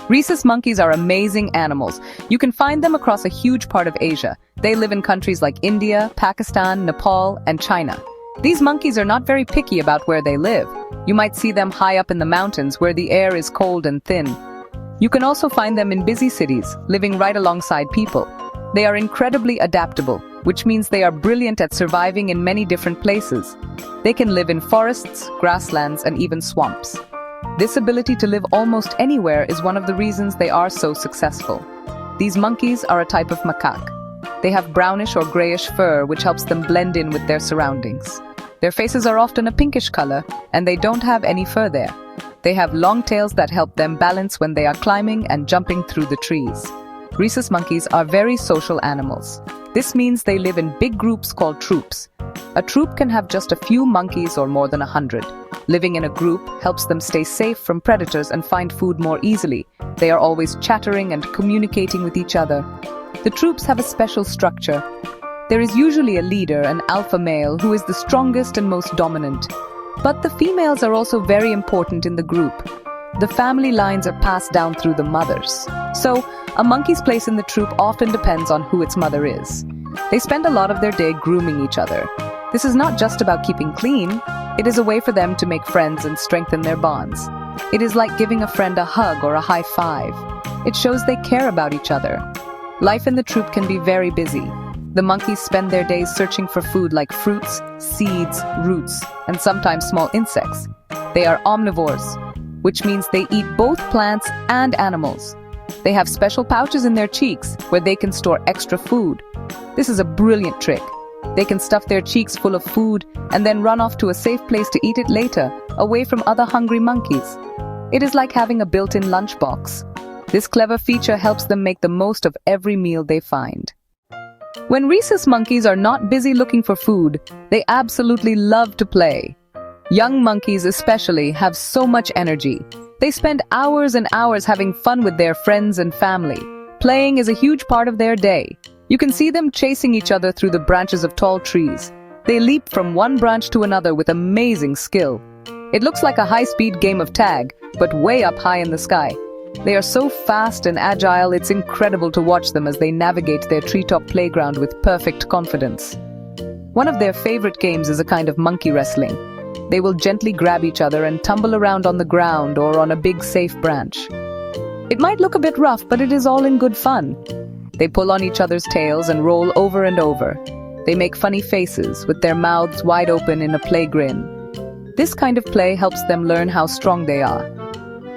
Rhesus monkeys are amazing animals. You can find them across a huge part of Asia. They live in countries like India, Pakistan, Nepal, and China. These monkeys are not very picky about where they live. You might see them high up in the mountains where the air is cold and thin. You can also find them in busy cities, living right alongside people. They are incredibly adaptable, which means they are brilliant at surviving in many different places. They can live in forests, grasslands, and even swamps. This ability to live almost anywhere is one of the reasons they are so successful. These monkeys are a type of macaque. They have brownish or grayish fur, which helps them blend in with their surroundings. Their faces are often a pinkish color, and they don't have any fur there. They have long tails that help them balance when they are climbing and jumping through the trees. Rhesus monkeys are very social animals. This means they live in big groups called troops. A troop can have just a few monkeys or more than 100. Living in a group helps them stay safe from predators and find food more easily. They are always chattering and communicating with each other. The troops have a special structure. There is usually a leader, an alpha male, who is the strongest and most dominant. But the females are also very important in the group. The family lines are passed down through the mothers. So, a monkey's place in the troop often depends on who its mother is. They spend a lot of their day grooming each other. This is not just about keeping clean, it is a way for them to make friends and strengthen their bonds. It is like giving a friend a hug or a high five. It shows they care about each other. Life in the troop can be very busy. The monkeys spend their days searching for food like fruits, seeds, roots, and sometimes small insects. They are omnivores, which means they eat both plants and animals. They have special pouches in their cheeks where they can store extra food. This is a brilliant trick. They can stuff their cheeks full of food and then run off to a safe place to eat it later, away from other hungry monkeys. It is like having a built-in lunchbox. This clever feature helps them make the most of every meal they find. When rhesus monkeys are not busy looking for food, they absolutely love to play. Young monkeys especially have so much energy. They spend hours and hours having fun with their friends and family. Playing is a huge part of their day. You can see them chasing each other through the branches of tall trees. They leap from one branch to another with amazing skill. It looks like a high-speed game of tag, but way up high in the sky. They are so fast and agile, it's incredible to watch them as they navigate their treetop playground with perfect confidence. One of their favorite games is a kind of monkey wrestling. They will gently grab each other and tumble around on the ground or on a big safe branch. It might look a bit rough, but it is all in good fun. They pull on each other's tails and roll over and over. They make funny faces with their mouths wide open in a play grin. This kind of play helps them learn how strong they are.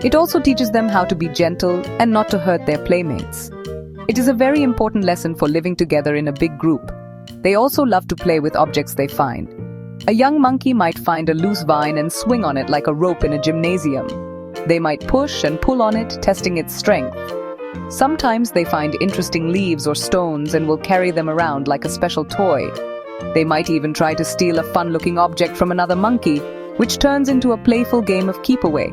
It also teaches them how to be gentle and not to hurt their playmates. It is a very important lesson for living together in a big group. They also love to play with objects they find. A young monkey might find a loose vine and swing on it like a rope in a gymnasium. They might push and pull on it, testing its strength. Sometimes they find interesting leaves or stones and will carry them around like a special toy. They might even try to steal a fun-looking object from another monkey, which turns into a playful game of keep-away.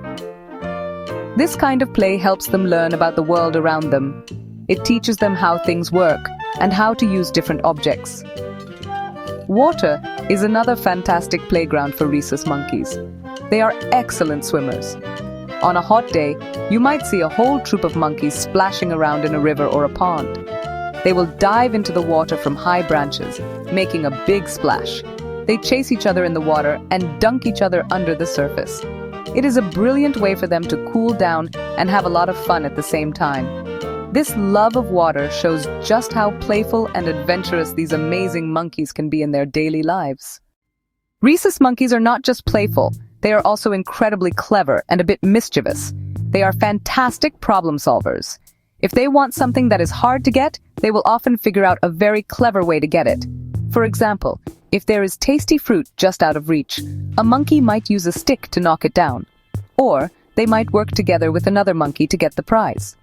This kind of play helps them learn about the world around them. It teaches them how things work and how to use different objects. Water is another fantastic playground for rhesus monkeys. They are excellent swimmers. On a hot day, you might see a whole troop of monkeys splashing around in a river or a pond. They will dive into the water from high branches, making a big splash. They chase each other in the water and dunk each other under the surface. It is a brilliant way for them to cool down and have a lot of fun at the same time. This love of water shows just how playful and adventurous these amazing monkeys can be in their daily lives. Rhesus monkeys are not just playful, they are also incredibly clever and a bit mischievous. They are fantastic problem solvers. If they want something that is hard to get, they will often figure out a very clever way to get it. For example, if there is tasty fruit just out of reach, a monkey might use a stick to knock it down. Or they might work together with another monkey to get the prize.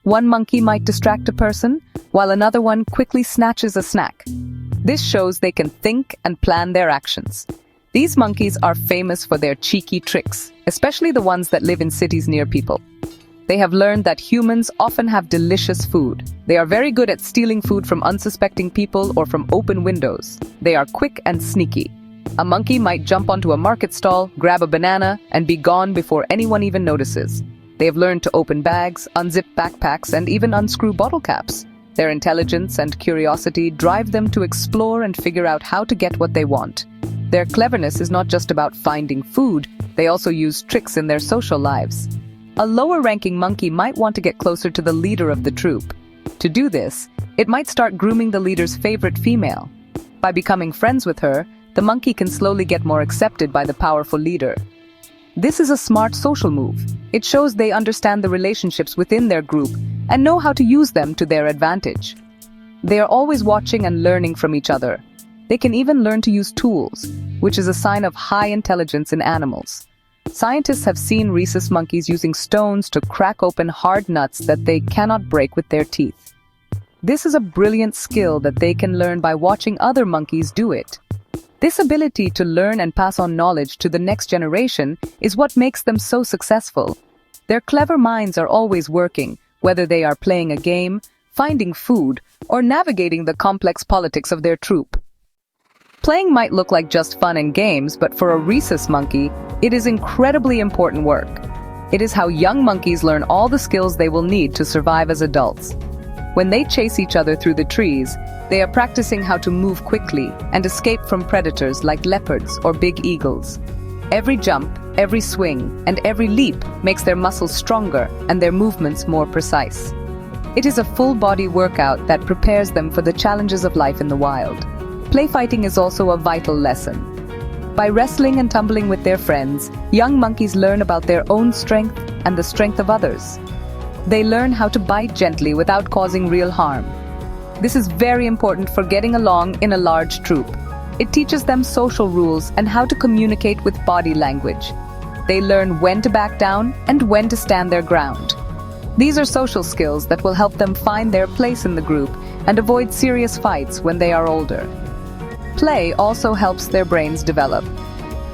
One monkey might distract a person, while another one quickly snatches a snack. This shows they can think and plan their actions. These monkeys are famous for their cheeky tricks, especially the ones that live in cities near people. They have learned that humans often have delicious food. They are very good at stealing food from unsuspecting people or from open windows. They are quick and sneaky. A monkey might jump onto a market stall, grab a banana, and be gone before anyone even notices. They have learned to open bags, unzip backpacks, and even unscrew bottle caps. Their intelligence and curiosity drive them to explore and figure out how to get what they want. Their cleverness is not just about finding food, they also use tricks in their social lives. A lower-ranking monkey might want to get closer to the leader of the troop. To do this, it might start grooming the leader's favorite female. By becoming friends with her, the monkey can slowly get more accepted by the powerful leader. This is a smart social move. It shows they understand the relationships within their group and know how to use them to their advantage. They are always watching and learning from each other. They can even learn to use tools, which is a sign of high intelligence in animals. Scientists have seen rhesus monkeys using stones to crack open hard nuts that they cannot break with their teeth. This is a brilliant skill that they can learn by watching other monkeys do it. This ability to learn and pass on knowledge to the next generation is what makes them so successful. Their clever minds are always working, whether they are playing a game, finding food, or navigating the complex politics of their troop. Playing might look like just fun and games, but for a rhesus monkey, it is incredibly important work. It is how young monkeys learn all the skills they will need to survive as adults. When they chase each other through the trees, they are practicing how to move quickly and escape from predators like leopards or big eagles. Every jump, every swing, and every leap makes their muscles stronger and their movements more precise. It is a full-body workout that prepares them for the challenges of life in the wild. Play fighting is also a vital lesson. By wrestling and tumbling with their friends, young monkeys learn about their own strength and the strength of others. They learn how to bite gently without causing real harm. This is very important for getting along in a large troop. It teaches them social rules and how to communicate with body language. They learn when to back down and when to stand their ground. These are social skills that will help them find their place in the group and avoid serious fights when they are older. Play also helps their brains develop.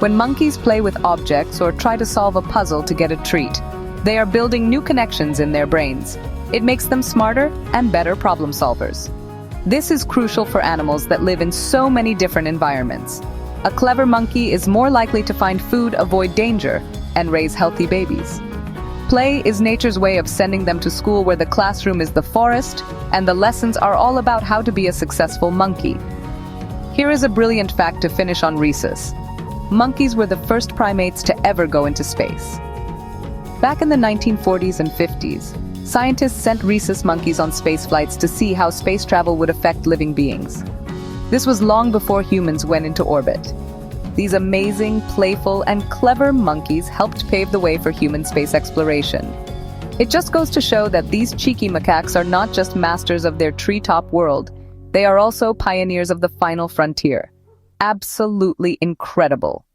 When monkeys play with objects or try to solve a puzzle to get a treat, they are building new connections in their brains. It makes them smarter and better problem solvers. This is crucial for animals that live in so many different environments. A clever monkey is more likely to find food, avoid danger, and raise healthy babies. Play is nature's way of sending them to school, where the classroom is the forest, and the lessons are all about how to be a successful monkey. Here is a brilliant fact to finish on Rhesus. Monkeys were the first primates to ever go into space. Back in the 1940s and 50s, scientists sent rhesus monkeys on space flights to see how space travel would affect living beings. This was long before humans went into orbit. These amazing, playful, and clever monkeys helped pave the way for human space exploration. It just goes to show that these cheeky macaques are not just masters of their treetop world, they are also pioneers of the final frontier. Absolutely incredible.